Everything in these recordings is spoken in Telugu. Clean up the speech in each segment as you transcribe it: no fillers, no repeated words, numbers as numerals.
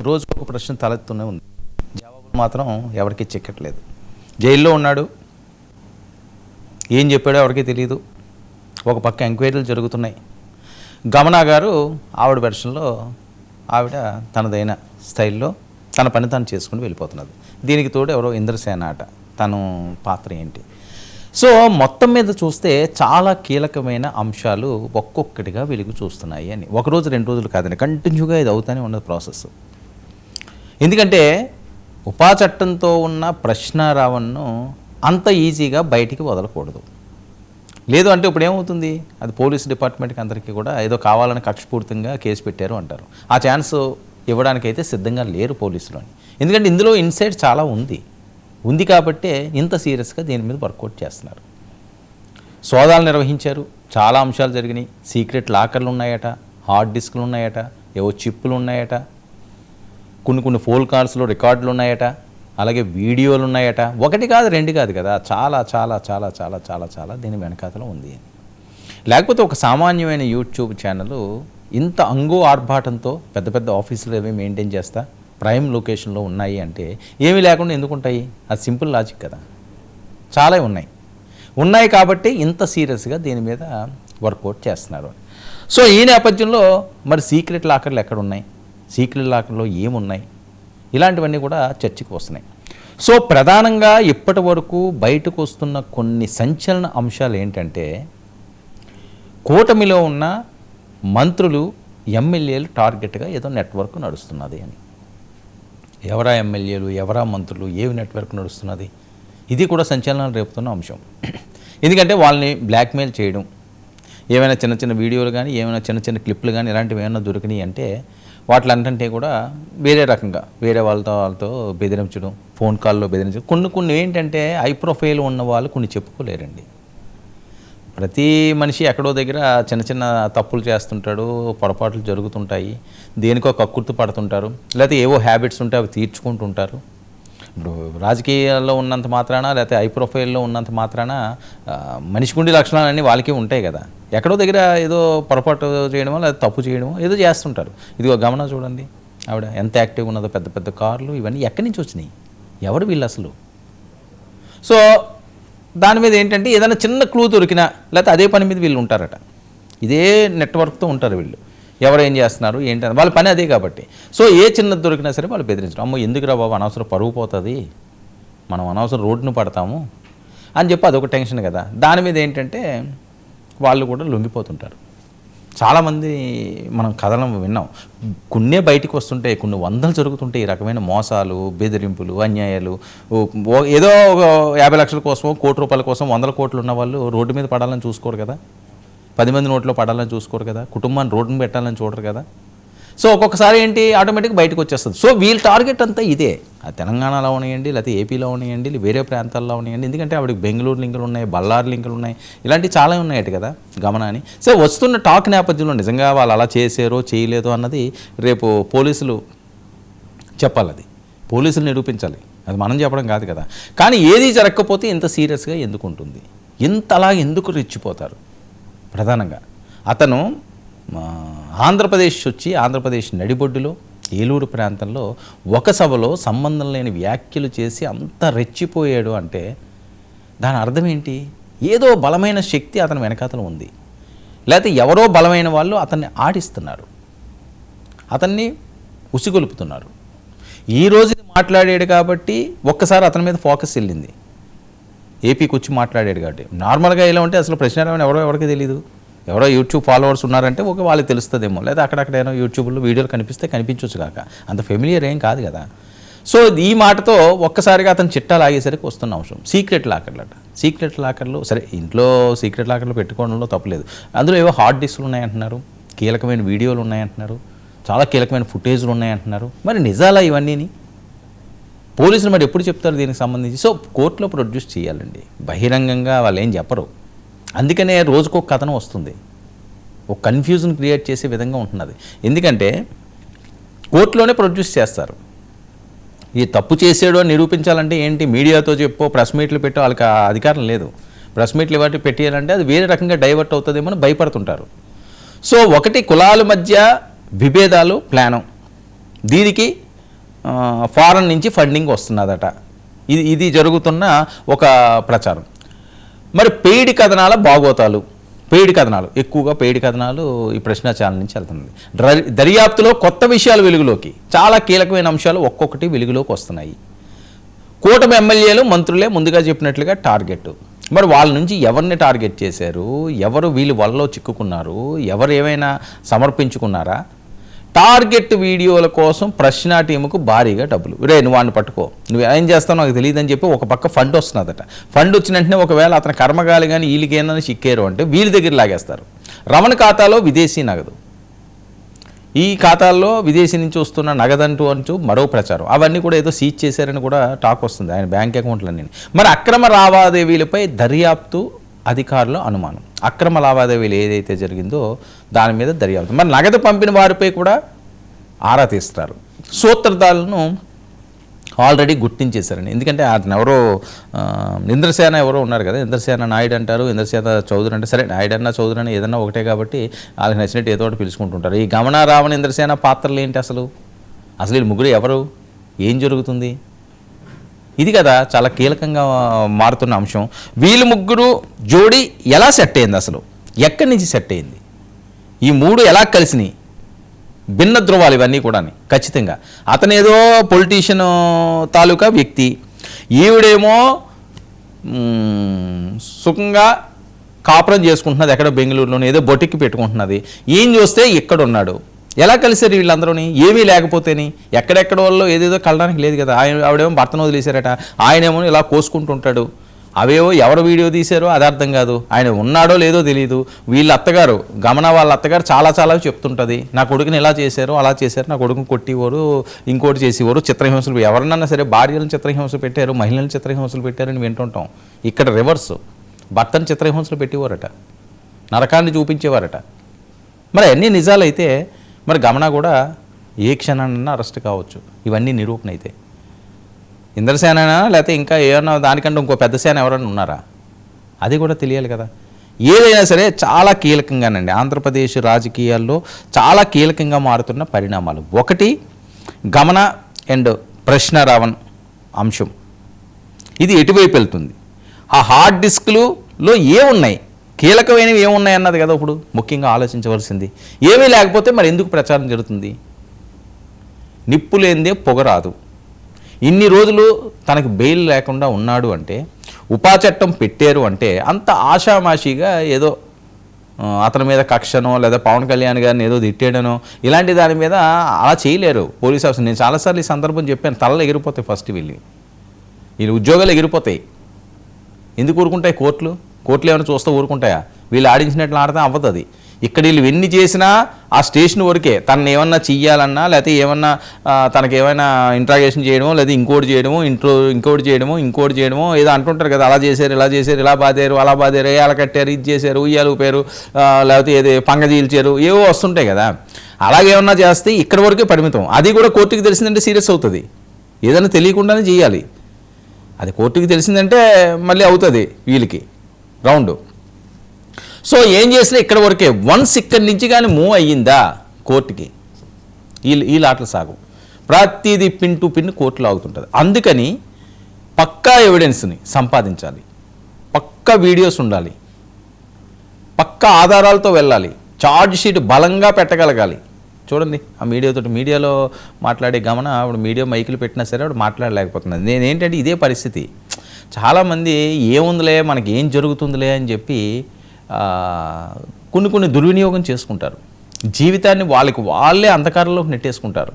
రోజుకు ఒక ప్రశ్న తలెత్తునే ఉంది, జవాబులు మాత్రం ఎవరికీ చిక్కట్లేదు. జైల్లో ఉన్నాడు, ఏం చెప్పాడో ఎవరికీ తెలియదు. ఒక పక్క ఎంక్వైరీలు జరుగుతున్నాయి. గమనా గారు ఆవిడ వెర్షన్లో ఆవిడ తనదైన స్టైల్లో తన పని తాను చేసుకుని వెళ్ళిపోతున్నది. దీనికి తోడు ఎవరో ఇంద్రసేన ఆట, తను పాత్ర ఏంటి. సో మొత్తం మీద చూస్తే చాలా కీలకమైన అంశాలు ఒక్కొక్కటిగా వెలుగు చూస్తున్నాయి అని. ఒకరోజు 2 రోజులు కాదని కంటిన్యూగా ఇది అవుతూనే ఉన్నది ప్రాసెస్. ఎందుకంటే ఉపా చట్టంతో ఉన్న ప్రశ్నారావణ్ను అంత ఈజీగా బయటికి వదలకూడదు. లేదు అంటే ఇప్పుడు ఏమవుతుంది, అది పోలీస్ డిపార్ట్మెంట్కి అందరికీ కూడా ఏదో కావాలని కక్షపూర్తంగా కేసు పెట్టారు అంటారు. ఆ ఛాన్స్ ఇవ్వడానికైతే సిద్ధంగా లేరు పోలీసులు అని. ఎందుకంటే ఇందులో ఇన్సైడ్ చాలా ఉంది కాబట్టే ఇంత సీరియస్గా దీని మీద వర్కౌట్ చేస్తున్నారు. సోదాలు నిర్వహించారు, చాలా అంశాలు జరిగినాయి. సీక్రెట్ లాకర్లు ఉన్నాయట, హార్డ్ డిస్క్లు ఉన్నాయట, ఏవో చిప్పులు ఉన్నాయట, కొన్ని ఫోన్ కాల్స్లో రికార్డులు ఉన్నాయట, అలాగే వీడియోలు ఉన్నాయట. 1 కాదు 2 కాదు కదా, చాలా చాలా చాలా చాలా చాలా చాలా దీని వెనకాతలో ఉంది. లేకపోతే ఒక సామాన్యమైన యూట్యూబ్ ఛానల్ ఇంత అంగు ఆర్భాటంతో పెద్ద పెద్ద ఆఫీసులు ఏవి మెయింటైన్ చేస్తా ప్రైమ్ లొకేషన్లో ఉన్నాయి అంటే ఏమీ లేకుండా ఎందుకు ఉంటాయి? అది సింపుల్ లాజిక్ కదా. చాలా ఉన్నాయి కాబట్టి ఇంత సీరియస్గా దీని మీద వర్కౌట్ చేస్తున్నారు. సో ఈ నేపథ్యంలో మరి సీక్రెట్ లాకర్లు ఎక్కడ ఉన్నాయి, సీక్రెట్ లాకర్లో ఏమున్నాయి, ఇలాంటివన్నీ కూడా చర్చకు వస్తున్నాయి. సో ప్రధానంగా ఇప్పటి వరకు బయటకు వస్తున్న కొన్ని సంచలన అంశాలు ఏంటంటే, కూటమిలో ఉన్న మంత్రులు ఎమ్మెల్యేలు టార్గెట్గా ఏదో నెట్వర్క్ నడుస్తున్నది అని. ఎవరా ఎమ్మెల్యేలు, ఎవరా మంత్రులు, ఏవి నెట్వర్క్ నడుస్తున్నది, ఇది కూడా సంచలనాలు రేపుతున్న అంశం. ఎందుకంటే వాళ్ళని బ్లాక్మెయిల్ చేయడం, ఏమైనా చిన్న వీడియోలు కానీ ఏమైనా చిన్న క్లిప్లు కానీ ఇలాంటివి ఏమైనా దొరికినాయి అంటే వాటిలంటే కూడా వేరే రకంగా వేరే వాళ్ళతో బెదిరించడం, ఫోన్ కాల్లో బెదిరించడం. కొన్ని ఏంటంటే హై ప్రొఫైల్ ఉన్న వాళ్ళు కొన్ని చెప్పుకోలేరండి. ప్రతి మనిషి ఎక్కడో దగ్గర చిన్న తప్పులు చేస్తుంటాడు, పొరపాట్లు జరుగుతుంటాయి, దేనికో కక్కుర్తి పడుతుంటారు, లేకపోతే ఏవో హ్యాబిట్స్ ఉంటే అవి తీర్చుకుంటుంటారు. ఇప్పుడు రాజకీయాల్లో ఉన్నంత మాత్రాన లేకపోతే హై ప్రొఫైల్లో ఉన్నంత మాత్రాన మనిషి గుండి లక్షణాలన్నీ వాళ్ళకి ఉంటాయి కదా. ఎక్కడో దగ్గర ఏదో పొరపాటు చేయడమో లేదా తప్పు చేయడమో ఏదో చేస్తుంటారు. ఇదిగో గమనం చూడండి, ఆవిడ ఎంత యాక్టివ్గా ఉన్నదో, పెద్ద కార్లు ఇవన్నీ ఎక్కడి నుంచి వచ్చినాయి, ఎవరు వీళ్ళు అసలు. సో దాని మీద ఏంటంటే ఏదైనా చిన్న క్లూ దొరికినా లేకపోతే అదే పని మీద వీళ్ళు ఉంటారట, ఇదే నెట్వర్క్తో ఉంటారు వీళ్ళు. ఎవరు ఏం చేస్తున్నారు ఏంటని వాళ్ళ పని అదే కాబట్టి. సో ఏ చిన్నది దొరికినా సరే వాళ్ళు బెదిరించడం. అమ్మో ఎందుకురా బాబు, అనవసరం పరుగు పోతుంది, మనం అనవసరం రోడ్డును పడతాము అని చెప్పి అదొక టెన్షన్ కదా. దాని మీద ఏంటంటే వాళ్ళు కూడా లొంగిపోతుంటారు. చాలామంది మనం కథలను విన్నాం, కొన్నే బయటికి వస్తుంటాయి, కొన్ని వందలు జరుగుతుంటాయి ఈ రకమైన మోసాలు, బెదిరింపులు, అన్యాయాలు. ఏదో 50 లక్షల కోసం, ₹1 కోటి కోసం 100 కోట్లు ఉన్న వాళ్ళు రోడ్డు మీద పడాలని చూసుకోరు కదా, 10 మంది నోట్లో పడాలని చూసుకోరు కదా, కుటుంబాన్ని రోడ్డును పెట్టాలని చూడరు కదా. సో ఒక్కొక్కసారి ఏంటి ఆటోమేటిక్గా బయటకు వచ్చేస్తుంది. సో వీళ్ళ టార్గెట్ అంతా ఇదే. అది తెలంగాణలో ఉన్నాయండి, లేకపోతే ఏపీలో ఉన్నాయండి, వేరే ప్రాంతాల్లో ఉన్నాయండి. ఎందుకంటే ఆవిడకి బెంగళూరు లింకులు ఉన్నాయి, బళ్ళారి లింకులు ఉన్నాయి, ఇలాంటివి చాలా ఉన్నాయట కదా గమనాన్ని. సో వస్తున్న టాక్ నేపథ్యంలో నిజంగా వాళ్ళు అలా చేసారో చేయలేదో అన్నది రేపు పోలీసులు చెప్పాలి, అది పోలీసులు నిరూపించాలి, అది మనం చెప్పడం కాదు కదా. కానీ ఏది జరగకపోతే ఇంత సీరియస్గా ఎందుకు ఉంటుంది, ఇంతలా ఎందుకు రెచ్చిపోతారు? ప్రధానంగా అతను ఆంధ్రప్రదేశ్ నడిబొడ్డులో ఏలూరు ప్రాంతంలో ఒక సభలో సంబంధం లేని వ్యాఖ్యలు చేసి అంత రెచ్చిపోయాడు అంటే దాని అర్థం ఏంటి? ఏదో బలమైన శక్తి అతని వెనకాతలో ఉంది, లేకపోతే ఎవరో బలమైన వాళ్ళు అతన్ని ఆడిస్తున్నారు, అతన్ని ఉసిగొలుపుతున్నారు. ఈరోజు మాట్లాడాడు కాబట్టి ఒక్కసారి అతని మీద ఫోకస్ వెళ్ళింది, ఏపీకి వచ్చి మాట్లాడాడు కాబట్టి. నార్మల్గా ఇలా ఉంటే అసలు ప్రశ్న ఎవరికి తెలియదు. ఎవరో యూట్యూబ్ ఫాలోవర్స్ ఉన్నారంటే ఒక వాళ్ళకి తెలుస్తుందేమో, లేదా అక్కడేమో యూట్యూబ్లో వీడియోలు కనిపిస్తే కనిపించవచ్చు కాక, అంత ఫెమిలియర్ ఏం కాదు కదా. సో ఈ మాటతో ఒక్కసారిగా అతను చిట్టాలు ఆగేసరికి వస్తున్న అంశం సీక్రెట్ లాకర్లట. సీక్రెట్ లాకర్లు సరే, ఇంట్లో సీక్రెట్ లాకర్లు పెట్టుకోవడంలో తప్పలేదు. అందులో ఏవో హార్డ్ డిస్క్లు ఉన్నాయంటున్నారు, కీలకమైన వీడియోలు ఉన్నాయంటున్నారు, చాలా కీలకమైన ఫుటేజ్లు ఉన్నాయంటున్నారు. మరి నిజాలా ఇవన్నీని? పోలీసులు మరి ఎప్పుడు చెప్తారు దీనికి సంబంధించి? సో కోర్టులో ప్రొడ్యూస్ చేయాలండి, బహిరంగంగా వాళ్ళు ఏం చెప్పరు. అందుకనే రోజుకొక కథనం వస్తుంది, ఒక కన్ఫ్యూజన్ క్రియేట్ చేసే విధంగా ఉంటున్నది. ఎందుకంటే కోర్టులోనే ప్రొడ్యూస్ చేస్తారు. ఈ తప్పు చేసాడో నిరూపించాలంటే ఏంటి, మీడియాతో చెప్పో ప్రెస్ మీట్లు పెట్టో వాళ్ళకి అధికారం లేదు. ప్రెస్ మీట్లు ఇవాటి పెట్టాలంటే అది వేరే రకంగా డైవర్ట్ అవుతుందేమో అని భయపడుతుంటారు. సో ఒకటి కులాల మధ్య విభేదాలు ప్లానం, దీనికి ఫారెన్ నుంచి ఫండింగ్ వస్తున్నదట. ఇది జరుగుతున్న ఒక ప్రచారం. మరి పెయిడ్ కథనాల బాగోతాలు, ఎక్కువగా పెయిడ్ కథనాలు ఈ ప్రశ్న ఛానల్ నుంచి వెళ్తుంది. దర్యాప్తులో కొత్త విషయాలు వెలుగులోకి, చాలా కీలకమైన అంశాలు ఒక్కొక్కటి వెలుగులోకి వస్తున్నాయి. కూటమి ఎమ్మెల్యేలు మంత్రులే ముందుగా చెప్పినట్లుగా టార్గెట్. మరి వాళ్ళ నుంచి ఎవరిని టార్గెట్ చేశారు, ఎవరు వీళ్ళు వలలో చిక్కుకున్నారు, ఎవరు ఏమైనా సమర్పించుకున్నారా? టార్గెట్ వీడియోల కోసం ప్రశ్న టీముకు భారీగా డబ్బులు. నువ్వు వాడిని పట్టుకో, నువ్వు ఏం చేస్తావు నాకు తెలియదని చెప్పి ఒక పక్క ఫండ్ వస్తున్నదట. ఫండ్ వచ్చిన వెంటనే ఒకవేళ అతని కర్మగాలి కానీ వీళ్ళకేమైనా చిక్కారు అంటే వీళ్ళ దగ్గర లాగేస్తారు. రమణ ఖాతాలో విదేశీ నగదు, ఈ ఖాతాల్లో విదేశీ నుంచి వస్తున్న నగదంటూ మరో ప్రచారం. అవన్నీ కూడా ఏదో సీజ్ చేశారని కూడా టాక్ వస్తుంది ఆయన బ్యాంక్ అకౌంట్లన్నీ. మరి అక్రమ లావాదేవీలపై దర్యాప్తు అధికారుల అనుమానం. అక్రమ లావాదేవీలు ఏదైతే జరిగిందో దాని మీద దర్యాప్తు. మరి నగదు పంపిన వారిపై కూడా ఆరా తీస్తారు. సూత్రధారులను ఆల్రెడీ గుర్తించేశారని. ఎందుకంటే అతను ఎవరో ఇంద్రసేన ఎవరో ఉన్నారు కదా, ఇంద్రసేన నాయుడు అంటారు, ఇంద్రసేన చౌదరి అంటే, సరే నాయుడన్నా చౌదరి అని ఏదన్నా ఒకటే కాబట్టి వాళ్ళకి నచ్చినట్టు ఏదో ఒకటి పిలుచుకుంటుంటారు. ఈ గమన రావణ ఇంద్రసేన పాత్రలు ఏంటి అసలు వీళ్ళు ముగ్గురు ఎవరు, ఏం జరుగుతుంది? ఇది కదా చాలా కీలకంగా మారుతున్న అంశం. వీళ్ళు ముగ్గురు జోడీ ఎలా సెట్ అయింది, అసలు ఎక్కడి నుంచి సెట్ అయింది, ఈ మూడు ఎలా కలిసినాయి? భిన్న ధృవాలు ఇవన్నీ కూడా ఖచ్చితంగా. అతనేదో పొలిటీషియన్ తాలూకా వ్యక్తి, ఈవిడేమో సుఖంగా కాపురం చేసుకుంటున్నది ఎక్కడో బెంగళూరులోనే, ఏదో బొటిక్కి పెట్టుకుంటున్నది. ఏం చూస్తే ఇక్కడ ఉన్నాడు. ఎలా కలిసారు వీళ్ళందరూని? ఏమీ లేకపోతేని ఎక్కడెక్కడ వాళ్ళు ఏదేదో కలడానికి లేదు కదా. ఆవిడేమో భర్తను వదిలేశారట, ఆయనేమో ఇలా కోసుకుంటుంటాడు. అవేవో ఎవరు వీడియో తీశారో అది అర్థం కాదు, ఆయన ఉన్నాడో లేదో తెలియదు. వీళ్ళ అత్తగారు గమన వాళ్ళ అత్తగారు చాలా చెప్తుంటుంది, నా కొడుకుని ఇలా చేశారు అలా చేశారు, నా కొడుకుని కొట్టేవారు, ఇంకోటి చేసేవారు, చిత్రహింసలు, ఎవరినన్నా సరే భార్యలను చిత్రహింసలు పెట్టారు, మహిళలను చిత్రహింసలు పెట్టారని వింటుంటాం. ఇక్కడ రివర్స్, భర్తను చిత్రహింసలు పెట్టేవారట, నరకాన్ని చూపించేవారట. మరి అన్నీ నిజాలైతే మరి గమన కూడా ఏ క్షణానన్నా అరెస్ట్ కావచ్చు. ఇవన్నీ నిరూపణ అయితే ఇంద్రసేనైనా లేకపోతే ఇంకా ఏమన్నా దానికంటే ఇంకో పెద్ద సేన ఎవరైనా ఉన్నారా, అది కూడా తెలియాలి కదా. ఏదైనా సరే చాలా కీలకంగానండి ఆంధ్రప్రదేశ్ రాజకీయాల్లో చాలా కీలకంగా మారుతున్న పరిణామాలు. ఒకటి గమన అండ్ ప్రశ్న రావణ్ అంశం, ఇది ఎటువైపు వెళ్తుంది, ఆ హార్డ్ డిస్క్లలో ఏమున్నాయి, కీలకమైనవి ఏమున్నాయి అన్నది కదా ఇప్పుడు ముఖ్యంగా ఆలోచించవలసింది. ఏమీ లేకపోతే మరి ఎందుకు ప్రచారం జరుగుతుంది? నిప్పు లేనిదే పొగ రాదు. ఇన్ని రోజులు తనకు బెయిల్ లేకుండా ఉన్నాడు అంటే, ఉపా చట్టం పెట్టారు అంటే అంత ఆషామాషిగా ఏదో అతని మీద కక్షనో లేదా పవన్ కళ్యాణ్ గారిని ఏదో తిట్టేయడనో ఇలాంటి దాని మీద అలా చేయలేరు పోలీస్ ఆఫీసర్. నేను చాలాసార్లు ఈ సందర్భం చెప్పాను, తలలు ఎగిరిపోతాయి ఫస్ట్ వీళ్ళు ఉద్యోగాలు ఎగిరిపోతాయి. ఎందుకు ఊరుకుంటాయి కోర్టులు ఏమైనా చూస్తూ ఊరుకుంటాయా? వీళ్ళు ఆడించినట్లు ఆడితే అవ్వదు. ఇక్కడ వీళ్ళు ఎన్ని చేసినా ఆ స్టేషన్ వరకే. తనని ఏమన్నా చెయ్యాలన్నా లేకపోతే ఏమన్నా తనకి ఏమైనా ఇంట్రాగేషన్ చేయడమో లేదా ఇంకోటి చేయడమో ఏదో అంటుంటారు కదా, అలా చేశారు ఇలా చేశారు, ఇలా బాధారు అలా బాధారు, అలా కట్టారు, ఇది చేశారు, ఉయ్యాలు ఊపారు, లేకపోతే ఏదో పంగ చీల్చారు, ఏవో వస్తుంటాయి కదా. అలాగేమన్నా చేస్తే ఇక్కడ వరకే పరిమితం. అది కూడా కోర్టుకి తెలిసిందంటే సీరియస్ అవుతుంది. ఏదైనా తెలియకుండానే చేయాలి. అది కోర్టుకి తెలిసిందంటే మళ్ళీ అవుతుంది వీళ్ళకి రౌండ్. సో ఏం చేసినా ఇక్కడ వరకే. వన్స్ ఇక్కడి నుంచి కానీ మూవ్ అయ్యిందా కోర్టుకి, ఈ లాట్ల సాగు ప్రతిదీ పిన్ టు పిన్ కోర్టులో ఆగుతుంటుంది. అందుకని పక్కా ఎవిడెన్స్ని సంపాదించాలి, పక్కా వీడియోస్ ఉండాలి, పక్కా ఆధారాలతో వెళ్ళాలి, ఛార్జ్ షీట్ బలంగా పెట్టగలగాలి. చూడండి ఆ మీడియాలో మాట్లాడే గమన ఆవిడ మీడియా మైకులు పెట్టినా సరే ఆవిడ మాట్లాడలేకపోతున్నది. నేనేంటంటే ఇదే పరిస్థితి. చాలామంది ఏముందిలే మనకి ఏం జరుగుతుందిలే అని చెప్పి కొన్ని దుర్వినియోగం చేసుకుంటారు. జీవితాన్ని వాళ్ళే అంధకారంలోకి నెట్టేసుకుంటారు.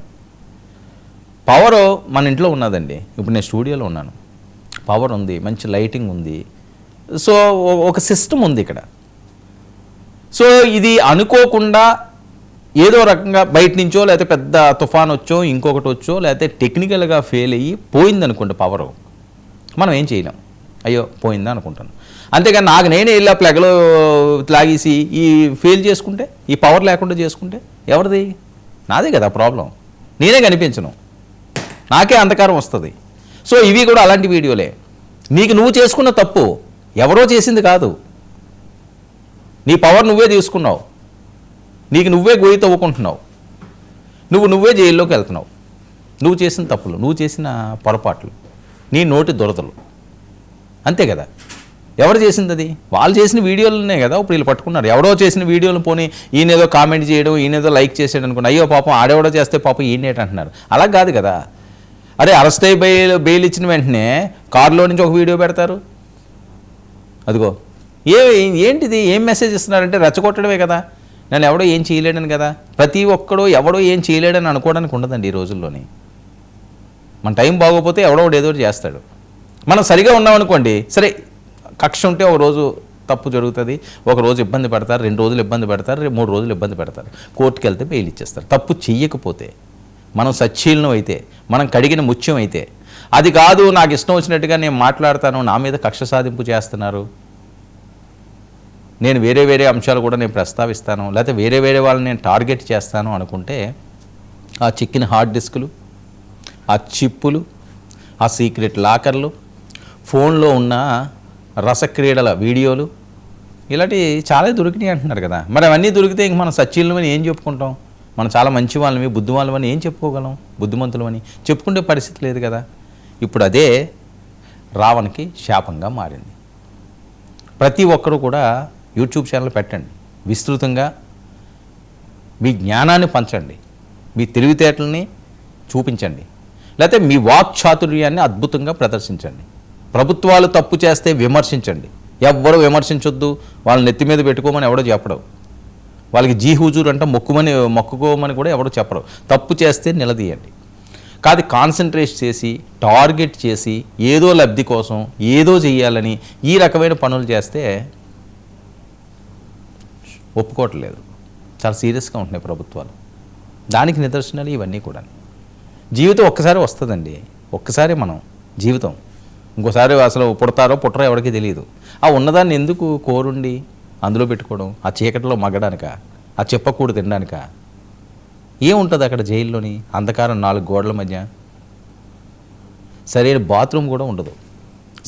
పవర్ మన ఇంట్లో ఉన్నదండి. ఇప్పుడు నేను స్టూడియోలో ఉన్నాను, పవర్ ఉంది, మంచి లైటింగ్ ఉంది, సో ఒక సిస్టమ్ ఉంది ఇక్కడ. సో ఇది అనుకోకుండా ఏదో రకంగా బయట నుంచో లేకపోతే పెద్ద తుఫాన్ వచ్చో ఇంకొకటి వచ్చో లేకపోతే టెక్నికల్గా ఫెయిల్ అయ్యి పోయిందనుకోండి పవరు, మనం ఏం చేయలేం, అయ్యో పోయిందా అనుకుంటాను. అంతేగాని నాకు నేనే ఇలా ప్లగ్లో లాగేసి ఈ ఫెయిల్ చేసుకుంటే, ఈ పవర్ లేకుండా చేసుకుంటే ఎవరిది? నాదే కదా ప్రాబ్లం. నేనే కనిపించను, నాకే అంధకారం వస్తుంది. సో ఇవి కూడా అలాంటి వీడియోలే. నువ్వు చేసుకున్న తప్పు ఎవరో చేసింది కాదు, నీ పవర్ నువ్వే తీసుకున్నావు, నువ్వే గొయ్యి తవ్వుకుంటున్నావు, నువ్వే జైల్లోకి వెళ్తున్నావు. నువ్వు చేసిన తప్పులు, నువ్వు చేసిన పొరపాట్లు, నీ నోటి దురదలు, అంతే కదా. ఎవరు చేసింది అది? వాళ్ళు చేసిన వీడియోలనే కదా ఇప్పుడు వీళ్ళు పట్టుకున్నారు. ఎవరో చేసిన వీడియోలు పోనీ ఈయనేదో కామెంట్ చేయడం, ఈయనేదో లైక్ చేసాడు అనుకోండి, అయ్యో పాపం ఆడెవడో చేస్తే పాపం ఈయనేట అంటున్నారు. అలా కాదు కదా. అరే అరెస్ట్ అయ్యి బెయిల్ ఇచ్చిన వెంటనే కారులో నుంచి ఒక వీడియో పెడతారు. అదిగో ఏంటిది, ఏం మెసేజ్ ఇస్తున్నారంటే రెచ్చగొట్టడమే కదా. నన్ను ఎవడో ఏం చేయలేడని కదా. ప్రతి ఒక్కడో ఎవడో ఏం చేయలేడని అనుకోవడానికి ఉండదండి ఈ రోజుల్లోని. మన టైం బాగోపోతే ఎవడో ఏదో చేస్తాడు. మనం సరిగా ఉన్నామనుకోండి, సరే కక్ష ఉంటే ఒక రోజు తప్పు జరుగుతుంది, ఒక రోజు ఇబ్బంది పెడతారు, 2 రోజులు ఇబ్బంది పెడతారు, 3 రోజులు ఇబ్బంది పెడతారు, కోర్టుకి వెళ్తే బెయిల్ ఇచ్చేస్తారు. తప్పు చెయ్యకపోతే, మనం సచ్చీలనం అయితే, మనం కడిగిన ముత్యం అయితే, అది కాదు నాకు ఇష్టం వచ్చినట్టుగా నేను మాట్లాడతాను, నా మీద కక్ష సాధింపు చేస్తున్నారు, నేను వేరే అంశాలు కూడా నేను ప్రస్తావిస్తాను, లేకపోతే వేరే వాళ్ళని నేను టార్గెట్ చేస్తాను అనుకుంటే ఆ చిక్కిన హార్డ్ డిస్కులు, ఆ చిప్పులు, ఆ సీక్రెట్ లాకర్లు, ఫోన్లో ఉన్న రసక్రీడల వీడియోలు, ఇలాంటివి చాలా దొరికినాయి అంటున్నారు కదా. మరి అవన్నీ దొరికితే ఇంక మనం సచ్చీలమని ఏం చెప్పుకుంటాం? మనం చాలా మంచి వాళ్ళని, బుద్ధి వాళ్ళమని ఏం చెప్పుకోగలం? బుద్ధిమంతులమని చెప్పుకునే పరిస్థితి లేదు కదా. ఇప్పుడు అదే రావణ్కి శాపంగా మారింది. ప్రతి ఒక్కరూ కూడా యూట్యూబ్ ఛానల్ పెట్టండి, విస్తృతంగా మీ జ్ఞానాన్ని పంచండి, మీ తెలివితేటల్ని చూపించండి, లేకపోతే మీ వాక్చాతుర్యాన్ని అద్భుతంగా ప్రదర్శించండి. ప్రభుత్వాలు తప్పు చేస్తే విమర్శించండి, ఎవ్వరూ విమర్శించొద్దు, వాళ్ళని నెత్తి మీద పెట్టుకోమని ఎవడో చెప్పడం, వాళ్ళకి జీ హుజూర్ అంటే మొక్కుకోమని కూడా ఎవడో చెప్పరు. తప్పు చేస్తే నిలదీయండి. కాదు కాన్సన్ట్రేట్ చేసి టార్గెట్ చేసి ఏదో లబ్ధి కోసం ఏదో చెయ్యాలని ఈ రకమైన పనులు చేస్తే ఒప్పుకోవట్లేదు. చాలా సీరియస్గా ఉంటున్నాయి ప్రభుత్వాలు. దానికి నిదర్శనాలు ఇవన్నీ కూడా. జీవితం ఒక్కసారి వస్తుందండి, ఒక్కసారి మనం జీవితం, ఇంకోసారి అసలు పుడతారో పుట్టరో ఎవరికీ తెలియదు. ఆ ఉన్నదాన్ని ఎందుకు కోరుండి అందులో పెట్టుకోవడం? ఆ చీకటిలో మగ్గడానిక? ఆ చెప్పకూడు తినడానిక? ఏముంటుంది అక్కడ జైల్లోని? అంధకారం 4 గోడల మధ్య, సరైన బాత్రూమ్ కూడా ఉండదు.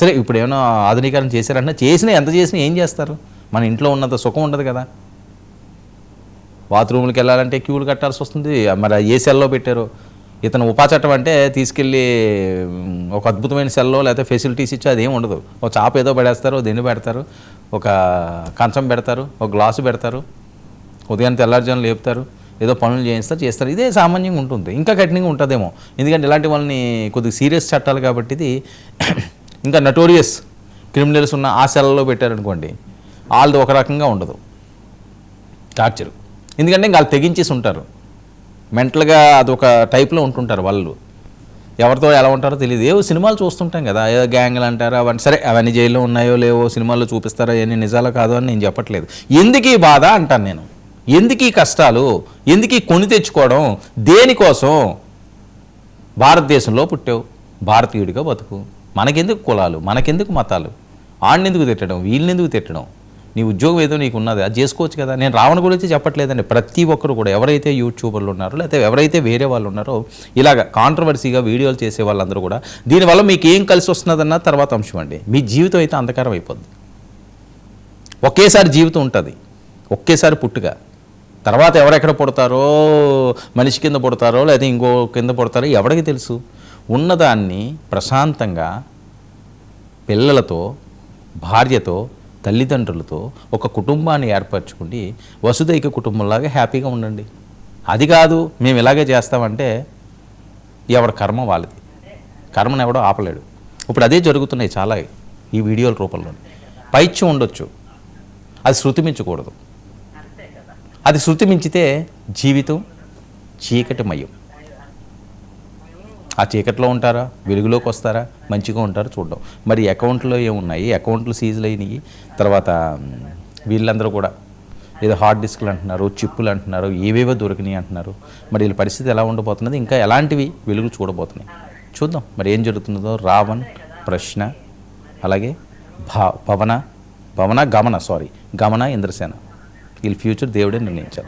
సరే ఇప్పుడు ఏమైనా ఆధునీకరణ చేశారంటే ఎంత చేసినా ఏం చేస్తారు? మన ఇంట్లో ఉన్నంత సుఖం ఉండదు కదా. బాత్రూమ్కి వెళ్ళాలంటే క్యూలు కట్టాల్సి వస్తుంది. మరి ఏ సెల్లో పెట్టారో, ఇతను ఉపాచట్టం అంటే తీసుకెళ్ళి ఒక అద్భుతమైన సెల్లో లేకపోతే ఫెసిలిటీస్ ఇచ్చి అదేం ఉండదు. ఒక చాప ఏదో పెడేస్తారు, దిండు పెడతారు, ఒక కంచం పెడతారు, ఒక గ్లాసు పెడతారు, ఉదయాన్నే తెల్లారుజామున లేపుతారు, ఏదో పనులు చేస్తారు. ఇదే సామాన్యంగా ఉంటుంది. ఇంకా కఠినంగా ఉంటుందేమో, ఎందుకంటే ఇలాంటి వాళ్ళని కొద్దిగా సీరియస్ చట్టాలు కాబట్టి ఇది ఇంకా నటోరియస్ క్రిమినల్స్ ఉన్న ఆ సెల్లో పెట్టారనుకోండి, వాళ్ళది ఒక రకంగా ఉండదు టార్చరు. ఎందుకంటే ఇంకా వాళ్ళు తెగించేసి ఉంటారు, మెంటల్గా అదొక టైప్లో ఉంటుంటారు వాళ్ళు. ఎవరితో ఎలా ఉంటారో తెలియదు. ఏవో సినిమాలు చూస్తుంటాం కదా, ఏదో గ్యాంగ్లు అంటారు అవన్నీ. సరే అవన్నీ జైల్లో ఉన్నాయో లేవో, సినిమాల్లో చూపిస్తారో అవన్నీ నిజాలో కాదో అని నేను చెప్పట్లేదు. ఎందుకు ఈ బాధ అంటాను నేను, ఎందుకు ఈ కష్టాలు, ఎందుకు ఈ కొని తెచ్చుకోవడం, దేనికోసం? భారతదేశంలో పుట్టావు, భారతీయుడిగా బతుకు, మనకెందుకు కులాలు, మనకెందుకు మతాలు, ఆడినెందుకు తిట్టడం, వీళ్ళనెందుకు తిట్టడం? నీ ఉద్యోగం ఏదో నీకు ఉన్నది, అది చేసుకోవచ్చు కదా. నేను రావణ గురించి చెప్పట్లేదండి. ప్రతి ఒక్కరు కూడా ఎవరైతే యూట్యూబర్లు ఉన్నారో లేకపోతే ఎవరైతే వేరే వాళ్ళు ఉన్నారో ఇలాగ కాంట్రవర్సీగా వీడియోలు చేసే వాళ్ళందరూ కూడా దీనివల్ల మీకు ఏం కలిసి వస్తున్నదన్న తర్వాత అంశం అండి. మీ జీవితం అయితే అంధకారం అయిపోద్ది. ఒకేసారి జీవితం ఉంటుంది, ఒకేసారి పుట్టుక. తర్వాత ఎవరెక్కడ పుడతారో, మనిషి కింద పుడతారో లేదా ఇంకో కింద పుడతారో ఎవరికి తెలుసు. ఉన్నదాన్ని ప్రశాంతంగా పిల్లలతో, భార్యతో, తల్లిదండ్రులతో ఒక కుటుంబాన్ని ఏర్పరచుకుండి వసుదైక కుటుంబంలాగా హ్యాపీగా ఉండండి. అది కాదు మేము ఇలాగే చేస్తామంటే ఎవరి కర్మ వాళ్ళది, కర్మను ఎవడో ఆపలేడు. ఇప్పుడు అదే జరుగుతున్నాయి చాలా ఈ వీడియోల రూపంలో. పైత్యం ఉండొచ్చు, అది శృతి మించకూడదు. అది శృతి మించితే జీవితం చీకటిమయం. ఆ చీకట్లో ఉంటారా, వెలుగులోకి వస్తారా, మంచిగా ఉంటారా చూడడం. మరి అకౌంట్లో ఏమున్నాయి, అకౌంట్లు సీజులు అయినాయి. తర్వాత వీళ్ళందరూ కూడా ఏదో హార్డ్ డిస్క్లు అంటున్నారు, చిప్పులు అంటున్నారు, ఏవేవో దొరికినాయి అంటున్నారు. మరి వీళ్ళ పరిస్థితి ఎలా ఉండబోతున్నది, ఇంకా ఎలాంటివి వెలుగు చూడబోతున్నాయి చూద్దాం. మరి ఏం జరుగుతుందో. రావణ్, ప్రశ్న, అలాగే గమన ఇంద్రసేన, వీళ్ళ ఫ్యూచర్ దేవుడే నిర్ణయించారు.